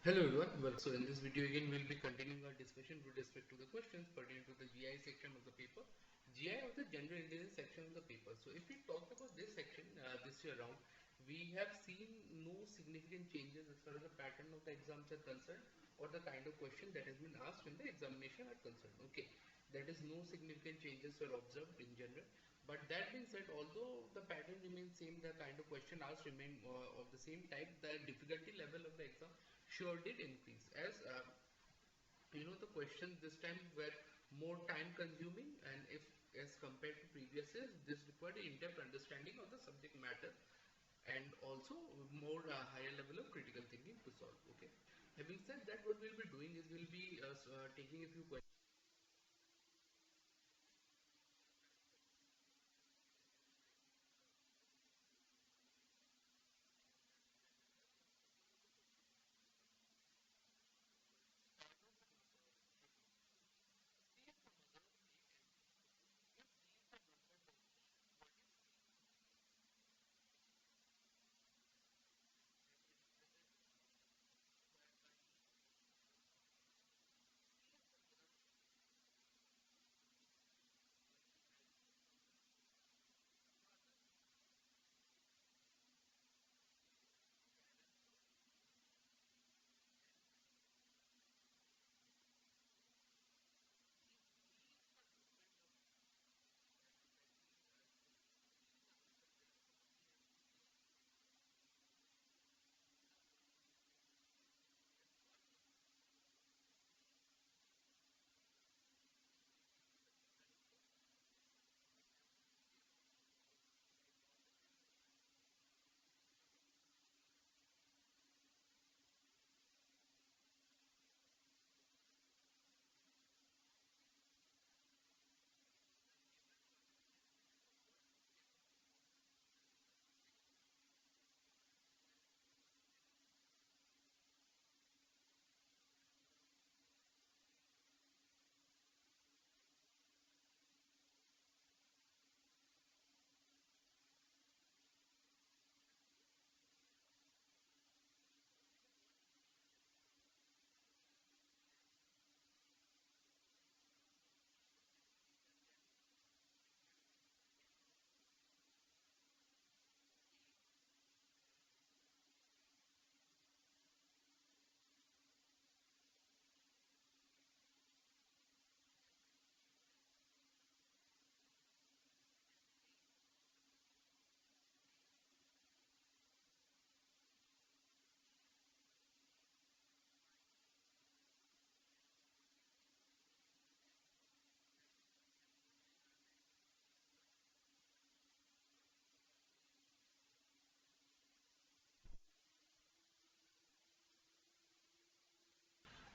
Hello everyone, so in this video again we'll be continuing our discussion with respect to the questions pertaining to the GI section of the paper. GI of the General Intelligence section of the paper. So if we talk about this section this year round, we have seen no significant changes as far as the pattern of the exams are concerned or the kind of question that has been asked in the examination are concerned. Okay, that is no significant changes were observed in general. But that being said, although the pattern remains same, the kind of question asked remain of the same type, the difficulty level of the exam sure did increase as the questions this time were more time consuming, and if as compared to previous years this required in-depth understanding of the subject matter and also more higher level of critical thinking to solve. Okay, having said that, what we'll be doing is we'll be taking a few questions.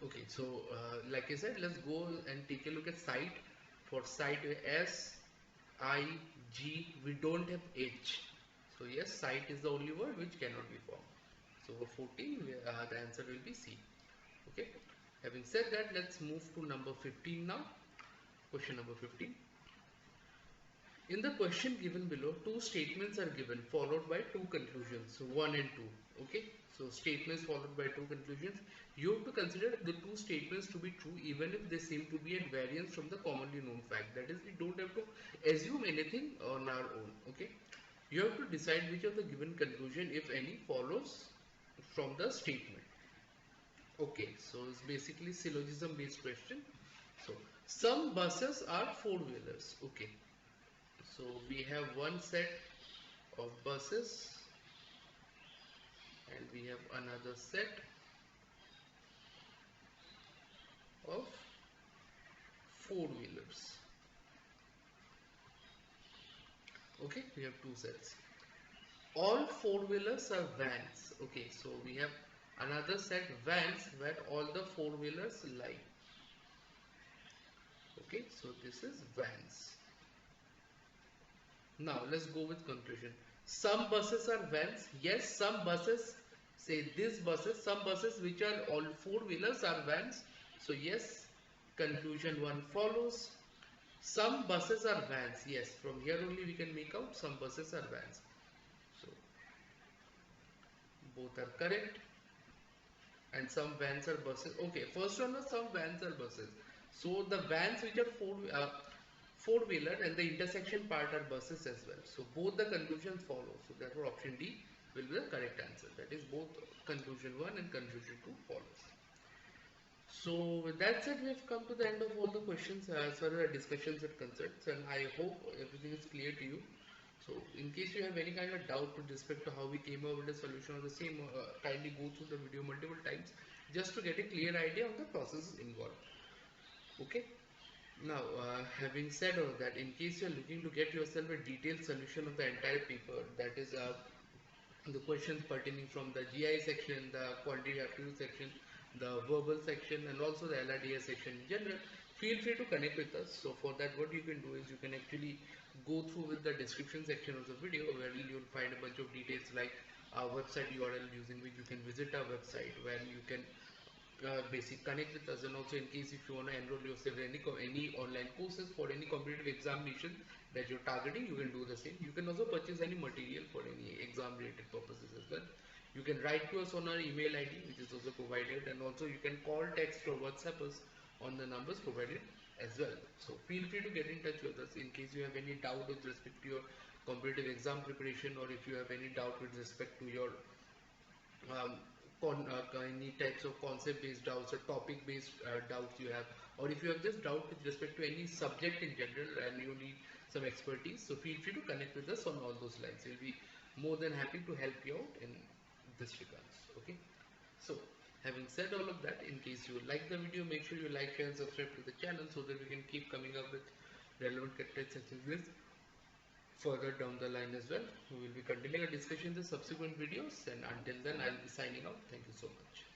Okay, so like I said, let's go and take a look at site. For site S, I, G, we don't have H. So yes, site is the only word which cannot be formed. So for 14, the answer will be C. Okay. Having said that, let's move to number 15 now. Question number 15. In the question given below, two statements are given followed by two conclusions, 1 and 2. Okay, so statements followed by two conclusions. You have to consider the two statements to be true even if they seem to be at variance from the commonly known fact. That is, we don't have to assume anything on our own. Okay, you have to decide which of the given conclusion, if any, follows from the statement. Okay, so it's basically syllogism based question. So some buses are four wheelers. Okay, so we have one set of buses and we have another set of four wheelers. Okay, we have two sets. All four wheelers are vans. Okay, so we have another set vans where all the four wheelers lie. Okay, so this is vans. Now let's go with conclusion. Some buses are vans. Yes, some buses, say these buses, some buses which are all four wheelers are vans. So yes, conclusion one follows. Some buses are vans. Yes, from here only we can make out some buses are vans. So both are correct. and some vans are buses. Okay, first one was some vans are buses. So the vans which are four-wheeler and the intersection part are buses as well. So both the conclusions follow. So therefore option D will be the correct answer. That is both conclusion 1 and conclusion 2 follows. So with that said, we have come to the end of all the questions as far as the discussions are concerned, and I hope everything is clear to you. So in case you have any kind of doubt with respect to how we came up with the solution of the same, kindly go through the video multiple times just to get a clear idea of the process involved. Okay. Now, having said all that, in case you are looking to get yourself a detailed solution of the entire paper, that is the questions pertaining from the GI section, the quantity aptitude section, the verbal section, and also the LRDS section in general, feel free to connect with us. So for that, what you can do is you can actually go through with the description section of the video, where you'll find a bunch of details like our website URL using which you can visit our website, where you can basic connect with us, and also in case if you want to enroll yourself in any online courses for any competitive examination that you're targeting, you can do the same. You can also purchase any material for any exam related purposes as well. You can write to us on our email ID, which is also provided, and also you can call, text, or WhatsApp us on the numbers provided as well. So feel free to get in touch with us in case you have any doubt with respect to your competitive exam preparation, or if you have any doubt with respect to your um, any types of concept based doubts or topic based doubts you have, or if you have just doubt with respect to any subject in general and you need some expertise, so feel free to connect with us on all those lines. We'll be more than happy to help you out in this regards. Okay, so having said all of that, in case you like the video, make sure you like, share and subscribe to the channel so that we can keep coming up with relevant content such as this further down the line as well. We will be continuing our discussion in the subsequent videos, and until then I'll be signing out. Thank you so much.